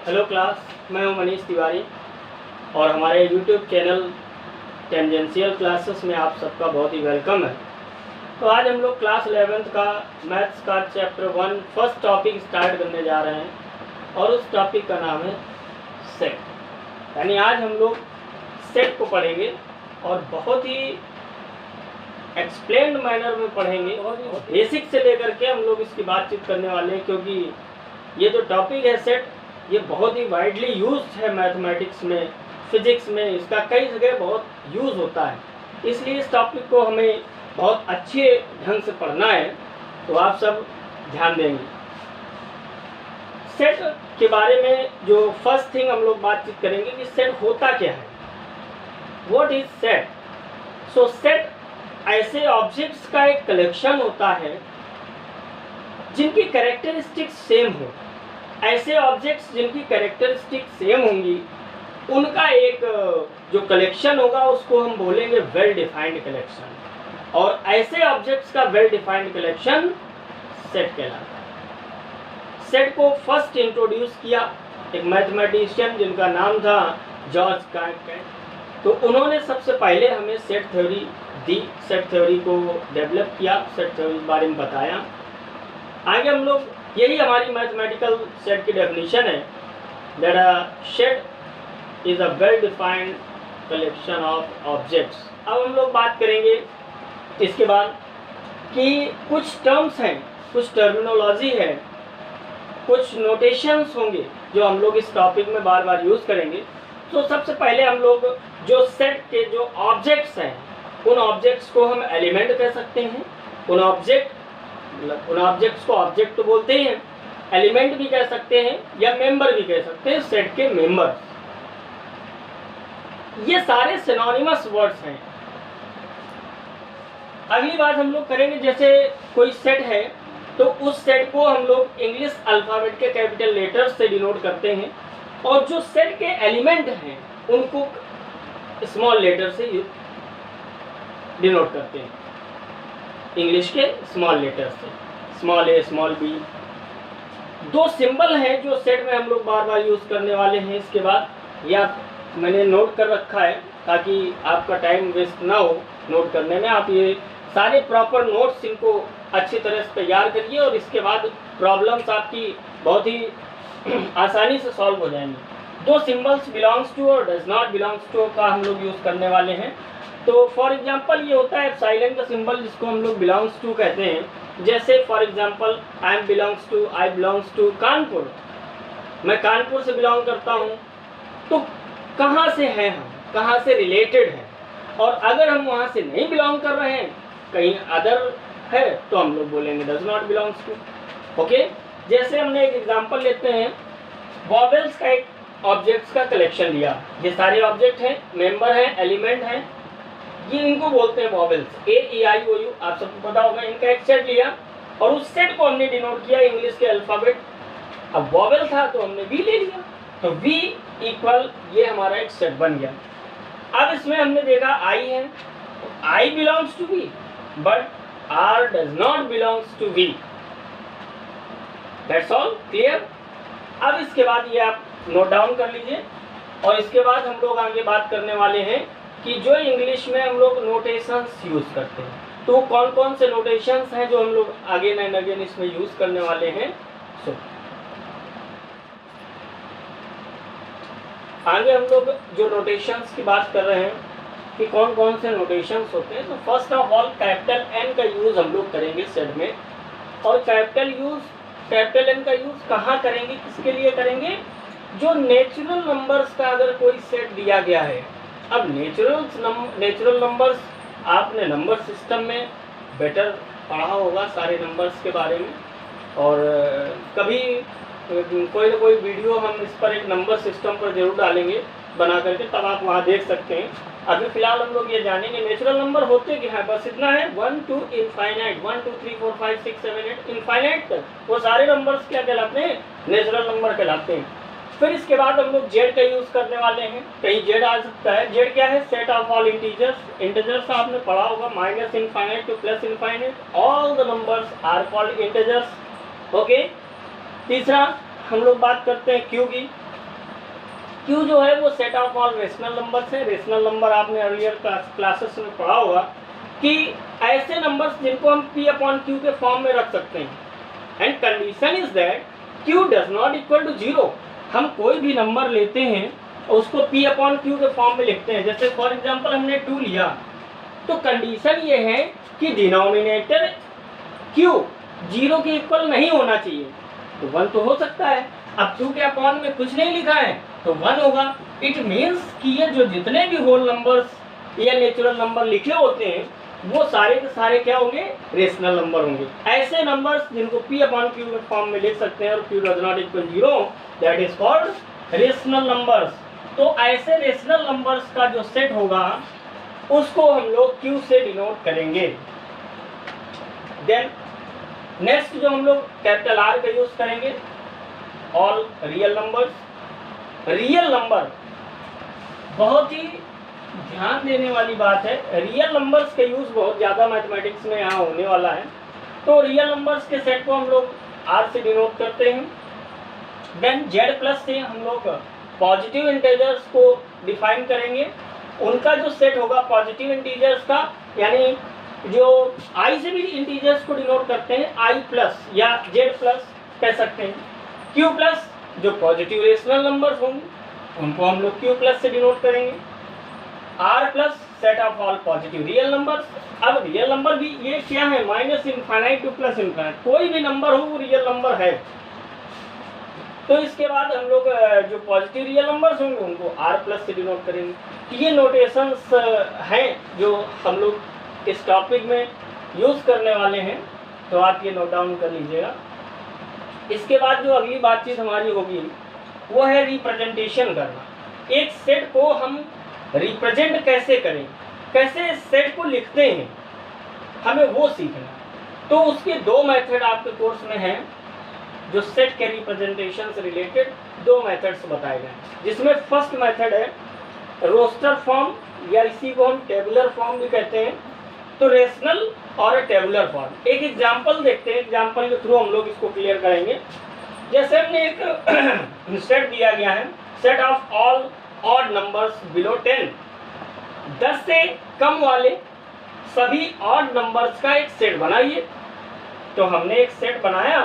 Hello class, मैं हूं मनीष तिवारी और हमारे यूट्यूब चैनल टेंजेंशियल क्लासेस में आप सबका बहुत ही वेलकम है। तो आज हम लोग क्लास 11th का मैथ्स का चैप्टर 1 फर्स्ट टॉपिक स्टार्ट करने जा रहे हैं और उस टॉपिक का नाम है सेट। यानी आज हम लोग सेट को पढ़ेंगे और बहुत ही एक्सप्लेन्ड मैनर में पढ़ेंगे और बेसिक से लेकर के हम लोग इसकी बातचीत करने वाले हैं, क्योंकि ये जो टॉपिक है सेट, ये बहुत ही वाइडली यूज्ड है मैथमेटिक्स में, फिजिक्स में, इसका कई जगह बहुत यूज़ होता है। इसलिए इस टॉपिक को हमें बहुत अच्छे ढंग से पढ़ना है, तो आप सब ध्यान देंगे। सेट के बारे में जो फर्स्ट थिंग हम लोग बातचीत करेंगे कि सेट होता क्या है, what is set. So set ऐसे ऑब्जेक्ट्स का एक कलेक्शन होता है जिनकी कैरेक्टरिस्टिक्स सेम हो। ऐसे ऑब्जेक्ट्स जिनकी कैरेक्टरिस्टिक्स सेम होंगी, उनका एक जो कलेक्शन होगा उसको हम बोलेंगे वेल डिफाइंड कलेक्शन, और ऐसे ऑब्जेक्ट्स का वेल डिफाइंड कलेक्शन सेट कहलाता है। सेट को फर्स्ट इंट्रोड्यूस किया एक मैथमेटिशियन जिनका नाम था जॉर्ज कैट। तो उन्होंने सबसे पहले हमें सेट थ्योरी दी, सेट थ्योरी को डेवलप किया, सेट थ्योरी के बारे में बताया। आगे हम लोग, यही हमारी मैथमेटिकल सेट की डेफिनेशन है, that a set is a well defined collection of objects. अब हम लोग बात करेंगे इसके बाद कि कुछ टर्म्स हैं, कुछ टर्मिनोलॉजी है, कुछ नोटेशंस होंगे जो हम लोग इस टॉपिक में बार बार यूज़ करेंगे। तो सबसे पहले हम लोग जो सेट के जो ऑब्जेक्ट्स हैं, उन ऑब्जेक्ट्स को हम एलिमेंट कह सकते हैं। उन ऑब्जेक्ट्स को ऑब्जेक्ट तो बोलते ही हैं, एलिमेंट भी कह सकते हैं या मेंबर भी कह सकते हैं, सेट के मेंबर। ये सारे सिनोनिमस वर्ड्स हैं। अगली बात हम लोग करेंगे, जैसे कोई सेट है तो उस सेट को हम लोग इंग्लिश अल्फाबेट के कैपिटल लेटर्स से डिनोट करते हैं, और जो सेट के एलिमेंट हैं उनको स्मॉल लेटर से डिनोट करते हैं, इंग्लिश के स्मॉल लेटर से, स्मॉल ए स्मॉल बी। दो सिंबल हैं जो सेट में हम लोग बार बार यूज़ करने वाले हैं। इसके बाद या मैंने नोट कर रखा है ताकि आपका टाइम वेस्ट ना हो नोट करने में। आप ये सारे प्रॉपर नोट्स इनको अच्छी तरह से तैयार करिए और इसके बाद प्रॉब्लम्स आपकी बहुत ही आसानी से सॉल्व हो जाएंगी। दो सिंबल्स बिलोंग्स टू और डज नॉट बिलोंग्स टू का हम लोग यूज़ करने वाले हैं। तो फॉर एग्जांपल ये होता है साइलेंट का सिंबल, जिसको हम लोग बिलोंग्स टू कहते हैं। जैसे for example I belongs to Kanpur, मैं कानपुर से बिलोंग करता हूँ। तो कहाँ से हैं हम, कहाँ से रिलेटेड हैं, और अगर हम वहाँ से नहीं बिलोंग कर रहे हैं, कहीं अदर है, तो हम लोग बोलेंगे does not belongs to. Okay, जैसे हमने एक एग्जांपल लेते हैं, वॉवेल्स का एक ऑब्जेक्ट्स का कलेक्शन लिया। ये सारे ऑब्जेक्ट हैं, मेंबर हैं, एलिमेंट हैं, ये इनको बोलते हैं vowels. A E I O you, आप सबको पता होगा। इनका एक सेट लिया और उस सेट को हमने डिनोट किया इंग्लिश के अल्फाबेट। अब वॉवेल था तो हमने वी ले लिया, तो वी इक्वल ये हमारा एक सेट बन गया। अब इसमें हमने देखा आई है, I belongs to V, but R does not belongs to V. That's all clear. अब इसके बाद ये आप नोट डाउन कर लीजिए, और इसके बाद हम लोग आगे बात करने वाले हैं कि जो इंग्लिश में हम लोग नोटेशंस यूज़ करते हैं, तो कौन कौन से नोटेशंस हैं जो हम लोग अगेन एंड अगेन इसमें यूज़ करने वाले हैं। सो आगे हम लोग जो नोटेशंस की बात कर रहे हैं कि कौन कौन से नोटेशंस होते हैं। तो first of all capital N का यूज़ हम लोग करेंगे सेट में, और कैपिटल एन का यूज़ कहाँ करेंगे, किसके लिए करेंगे, जो नेचुरल नंबर्स का अगर कोई सेट दिया गया है। अब नेचुरल नंबर्स आपने नंबर सिस्टम में बेटर पढ़ा होगा सारे नंबर्स के बारे में, और कभी कोई ना कोई वीडियो हम इस पर एक नंबर सिस्टम पर जरूर डालेंगे बना करके, तब आप वहाँ देख सकते हैं। अभी फिलहाल हम लोग ये जानेंगे नेचुरल नंबर होते क्या है, बस इतना है 1 to इनफाइनाइट, 1 2 3 4 5 6 7 8 इनफाइनाइट तक, वो सारे नंबर्स क्या कहलाते हैं, नेचुरल नंबर कहलाते हैं। फिर इसके बाद हम लोग जेड का यूज़ करने वाले हैं। कहीं जेड आ सकता है। जेड क्या है, set of all integers. Integers आपने पढ़ा होगा, minus infinite to plus infinite, all the numbers are called integers. Okay, तीसरा हम लोग बात करते हैं क्यू की। Q जो है वो set of all rational numbers है। रेशनल नंबर आपने अर्लियर क्लासेस में पढ़ा होगा कि ऐसे नंबर्स जिनको हम P अपॉन Q के फॉर्म में रख सकते हैं। And condition is that Q does not equal to 0। हम कोई भी नंबर लेते हैं और उसको P अपॉन Q के फॉर्म में लिखते हैं। जैसे फॉर एग्जांपल हमने 2 लिया, तो कंडीशन ये है कि डिनोमिनेटर Q 0 के इक्वल नहीं होना चाहिए। तो 1 तो हो सकता है, अब 2 के अपॉन में कुछ नहीं लिखा है तो 1 होगा। इट मीन्स कि ये जो जितने भी होल नंबर्स या नेचुरल नंबर लिखे होते हैं वो सारे के सारे क्या होंगे, रेशनल नंबर होंगे। ऐसे नंबर्स जिनको P अपॉन Q के फॉर्म में लिख सकते हैं और Q does not equal 0, that is called rational numbers. तो ऐसे रेशनल नंबर्स का जो सेट होगा उसको हम लोग Q से डिनोट करेंगे। देन नेक्स्ट जो हम लोग कैपिटल R का यूज करेंगे, all real numbers. Real number बहुत ही ध्यान देने वाली बात है। रियल नंबर्स का यूज बहुत ज़्यादा मैथमेटिक्स में यहाँ होने वाला है। तो रियल नंबर्स के सेट को हम लोग R से डिनोट करते हैं। देन Z प्लस से हम लोग पॉजिटिव इंटीजर्स को डिफाइन करेंगे। उनका जो सेट होगा पॉजिटिव इंटीजर्स का, यानी जो I से भी इंटीजर्स को डिनोट करते हैं, I प्लस या Z प्लस कह सकते हैं। Q प्लस जो पॉजिटिव रेशनल नंबर्स होंगे उनको हम लोग Q प्लस से डिनोट करेंगे। R plus set of all positive real numbers. अब रियल नंबर भी ये क्या है, minus infinite to plus infinite, कोई भी नंबर हो वो रियल नंबर है। तो इसके बाद हम लोग जो पॉजिटिव रियल नंबर्स होंगे उनको R प्लस से डिनोट करेंगे। ये नोटेशंस हैं जो हम लोग इस टॉपिक में यूज़ करने वाले हैं, तो आप ये नोट डाउन कर लीजिएगा। इसके बाद जो अगली बातचीत हमारी होगी वो है रिप्रेजेंटेशन करना। एक सेट को हम रिप्रेजेंट कैसे करें, कैसे सेट को लिखते हैं, हमें वो सीखना। तो उसके 2 मेथड आपके कोर्स में हैं जो सेट के रिप्रेजेंटेशन से रिलेटेड 2 मेथड्स बताए गए, जिसमें फर्स्ट मेथड है रोस्टर फॉर्म, या इसी को हम टेबुलर फॉर्म भी कहते हैं। तो रेशनल और टेबुलर फॉर्म, एक एग्जांपल देखते हैं, एग्जांपल के थ्रू हम लोग इसको क्लियर करेंगे। जैसे हमने एक सेट दिया गया है, set of all odd numbers below 10, 10 से कम वाले सभी ऑड नंबर्स का एक सेट बनाइए। तो हमने एक सेट बनाया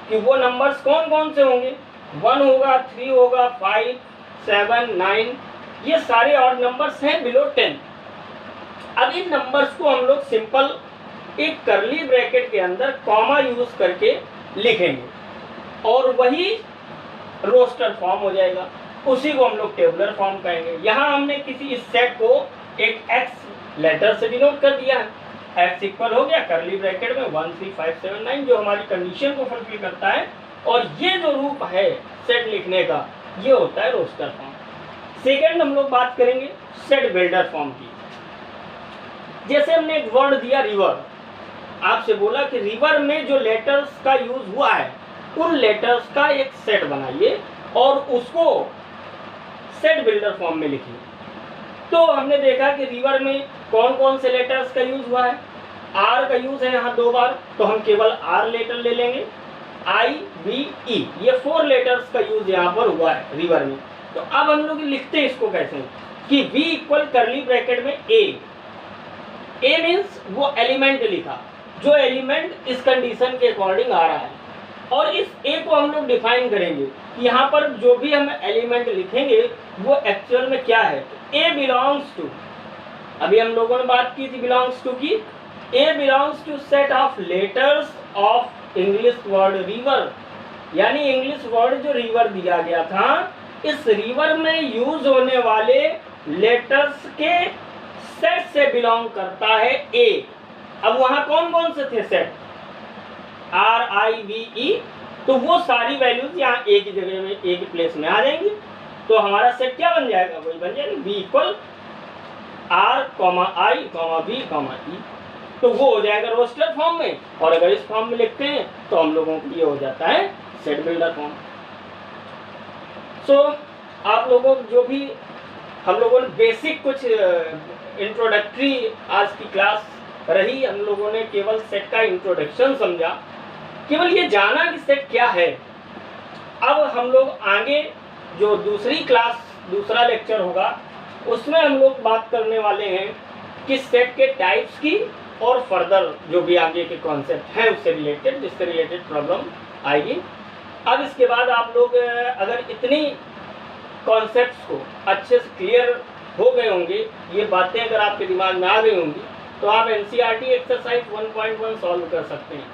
कि वो नंबर्स कौन कौन से होंगे, 1 होगा, 3 होगा, 5, 7, 9, ये सारे ऑड नंबर्स हैं बिलो 10। अब इन नंबर्स को हम लोग सिंपल एक करली ब्रैकेट के अंदर कॉमा यूज करके लिखेंगे और वही रोस्टर फॉर्म हो जाएगा, उसी को हम लोग टेबुलर फॉर्म कहेंगे। यहाँ हमने किसी इस सेट को एक x लेटर से डिनोट कर दिया है, x इक्वल हो गया करली ब्रैकेट में 1, 3, 5, 7, 9 जो हमारी कंडीशन को फुलफिल करता है, और ये जो रूप है सेट लिखने का ये होता है रोस्टर फॉर्म। सेकेंड हम लोग बात करेंगे सेट बिल्डर फॉर्म की। जैसे हमने एक वर्ड दिया रिवर, आपसे बोला कि रिवर में जो लेटर्स का यूज हुआ है उन लेटर्स का एक सेट बनाइए और उसको सेट बिल्डर फॉर्म में लिखिए। तो हमने देखा कि रिवर में कौन कौन से लेटर्स का यूज हुआ है, आर का यूज है यहाँ 2 बार, तो हम केवल आर लेटर ले लेंगे। I, V, E ये 4 लेटर्स का यूज यहाँ पर हुआ है रिवर में। तो अब हम लोग लिखते हैं इसको कैसे कि V इक्वल करली ब्रैकेट में A मीन्स वो एलिमेंट लिखा जो एलिमेंट इस कंडीशन के अकॉर्डिंग आ रहा है, और इस A को हम लोग डिफाइन करेंगे कि यहाँ पर जो भी हम एलिमेंट लिखेंगे वो एक्चुअल में क्या है। A बिलोंग्स टू, अभी हम लोगों ने बात की थी बिलोंग्स टू की, A belongs to set of letters of English word river, यानी इंग्लिश वर्ड जो रिवर दिया गया था इस रिवर में यूज होने वाले लेटर्स के सेट से बिलोंग करता है A। अब वहां कौन कौन से थे set, R, I, V, E, तो वो सारी वैल्यूज यहाँ एक ही जगह में एक ही प्लेस में आ जाएंगी। तो हमारा सेट क्या बन जाएगा, वही बन जाएगा V equal R, I, V, E। तो वो हो जाएगा रोस्टर फॉर्म में, और अगर इस फॉर्म में लिखते हैं तो हम लोगों को ये हो जाता है सेट बिल्डर फॉर्म। सो आप लोगों जो भी हम लोगों ने बेसिक कुछ इंट्रोडक्टरी आज की क्लास रही, हम लोगों ने केवल सेट का इंट्रोडक्शन समझा, केवल ये जाना कि सेट क्या है। अब हम लोग आगे जो दूसरी क्लास दूसरा लेक्चर होगा, उसमें हम लोग बात करने वाले हैं कि सेट के टाइप्स की और फर्दर जो भी आगे के कॉन्सेप्ट हैं उससे रिलेटेड, जिससे रिलेटेड प्रॉब्लम आएगी। अब इसके बाद आप लोग अगर इतनी कॉन्सेप्ट्स को अच्छे से क्लियर हो गए होंगे, ये बातें अगर आपके दिमाग में आ गई होंगी, तो आप NCERT एक्सरसाइज 1.1 सॉल्व कर सकते हैं।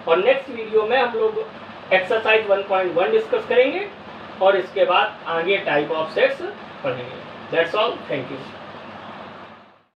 और नेक्स्ट वीडियो में हम लोग एक्सरसाइज 1.1 डिस्कस करेंगे और इसके बाद आगे टाइप ऑफ सेट्स पढ़ेंगे। That's all, thank you.